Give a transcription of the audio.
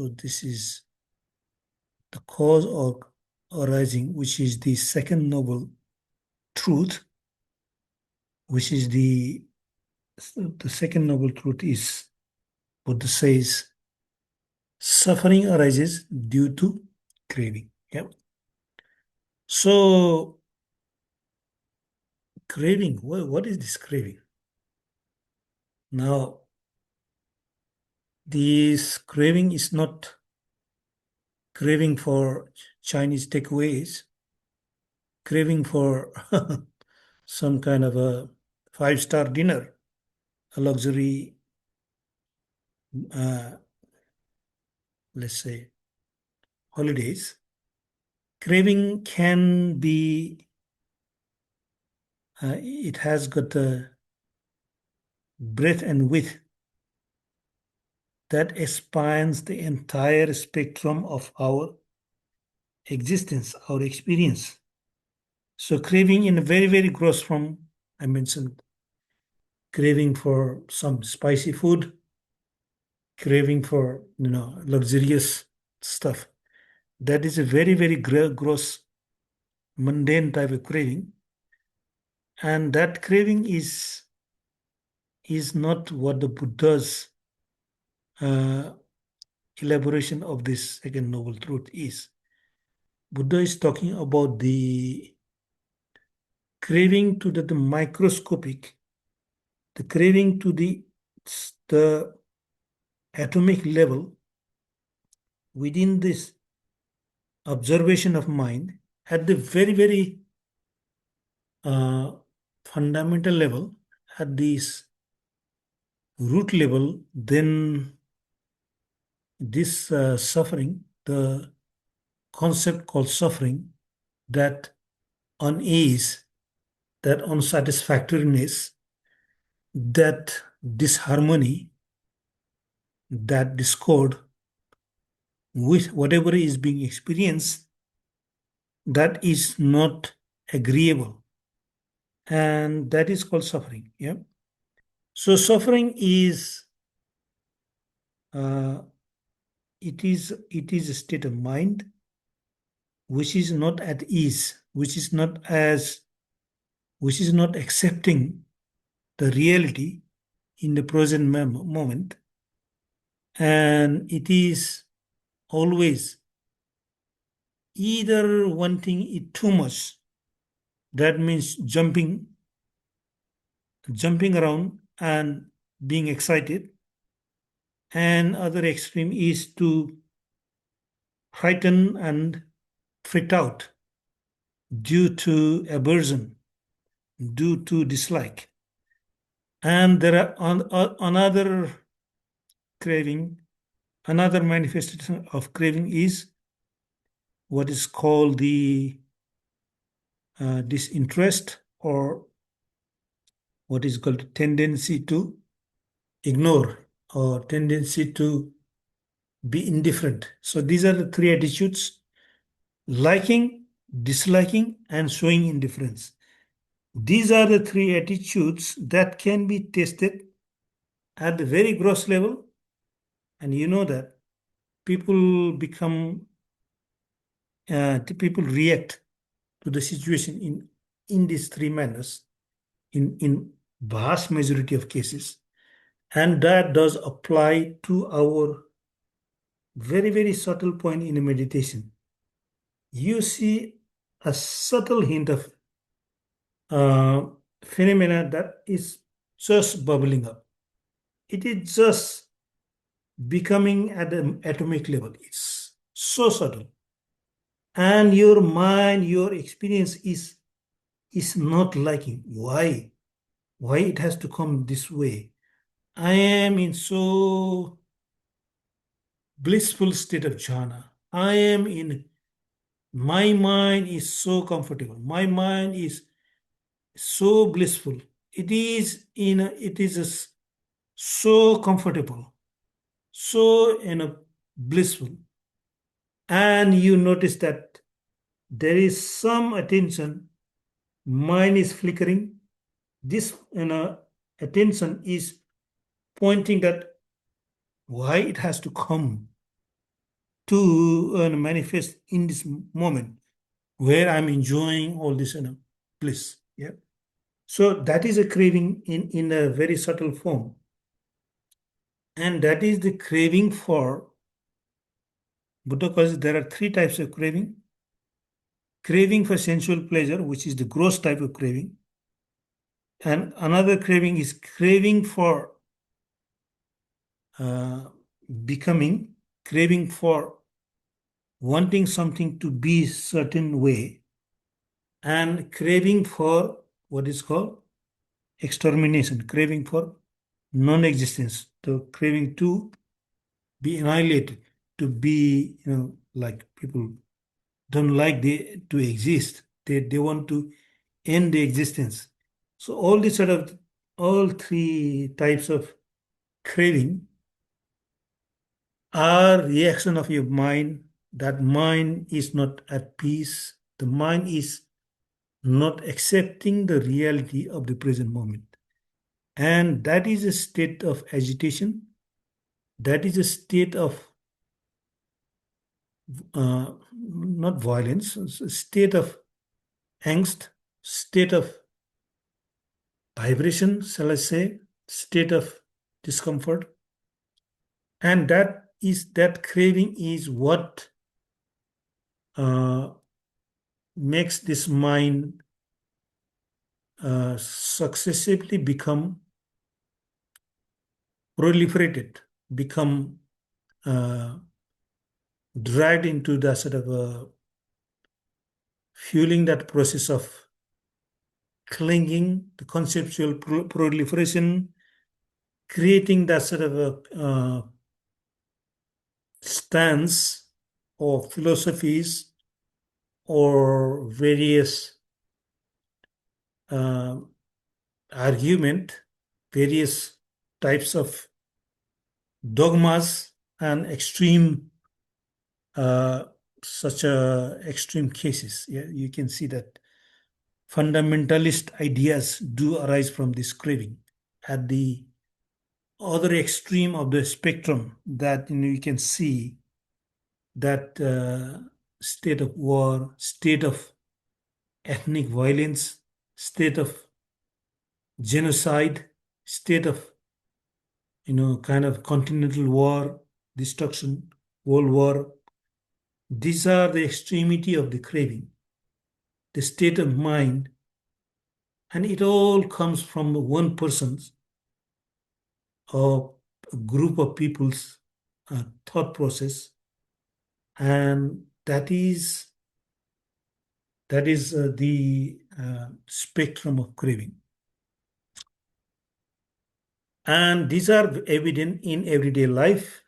So this is the cause of arising, which is the second noble truth, which is the second noble truth is Buddha says suffering arises due to craving. Yeah. So craving, what is this craving? Now, this craving is not craving for Chinese takeaways, craving for some kind of a five-star dinner, a luxury, uh, let's say, holidays. Craving can be, it has got a breadth and width that spans the entire spectrum of our existence, our experience. So, craving in a very, very gross form, I mentioned craving for some spicy food, craving for luxurious stuff. That is a very, very gross, mundane type of craving, and that craving is not what the Buddha's uh, elaboration of this second noble truth is. Buddha is talking about the craving to the microscopic, the craving to the atomic level within this observation of mind at the very, very uh, fundamental level, at this root level. Then this suffering, the concept called suffering, that unease, that unsatisfactoriness, that disharmony, that discord with whatever is being experienced, that is not agreeable. And that is called suffering. Yeah. So suffering is uh, it is a state of mind which is not at ease, which is not accepting the reality in the present moment, and it is always either wanting it too much, that means jumping around and being excited, and other extreme is to frighten and freak out due to aversion, due to dislike. And there are another craving, another manifestation of craving is what is called the disinterest, or what is called tendency to ignore, or tendency to be indifferent. So these are the three attitudes: liking, disliking, and showing indifference. These are the three attitudes that can be tested at the very gross level. And you know that people people react to the situation in these three manners in vast majority of cases. And that does apply to our very, very subtle point in a meditation. You see a subtle hint of uh, phenomena that is just bubbling up. It is just becoming at an atomic level. It's so subtle. And your mind, your experience is not liking. Why? Why it has to come this way? I am in so blissful state of jhana. I am in my mind is so comfortable. My mind is so blissful. It is so comfortable, so blissful. And you notice that there is some attention, mind is flickering. This attention is pointing that why it has to come. to manifest in this moment where I'm enjoying all this bliss. Yeah. So that is a craving in a very subtle form. And that is the craving for, Buddha calls it, there are three types of craving. Craving for sensual pleasure, which is the gross type of craving. And another craving is craving for uh, becoming, craving for wanting something to be certain way, and craving for what is called extermination, craving for non-existence, the craving to be annihilated, to be, like people don't like to exist. They want to end the existence. So all three types of craving are reaction of your mind. That mind is not at peace. The mind is not accepting the reality of the present moment. And that is a state of agitation. That is a state of not violence, it's a state of angst, state of vibration, shall I say, state of discomfort. And that craving is what uh, makes this mind successively become proliferated, become uh, dragged into the sort of fueling that process of clinging, the conceptual proliferation, creating that sort of a stance or philosophies or various uh, argument, various types of dogmas and extreme uh, such extreme cases. Yeah, you can see that fundamentalist ideas do arise from this craving. At the other extreme of the spectrum, that you can see that state of war, state of ethnic violence, state of genocide, state of kind of continental war, destruction, world war. These are the extremity of the craving, the state of mind, and it all comes from one person's or a group of people's thought process, and that is the spectrum of craving. And these are evident in everyday life.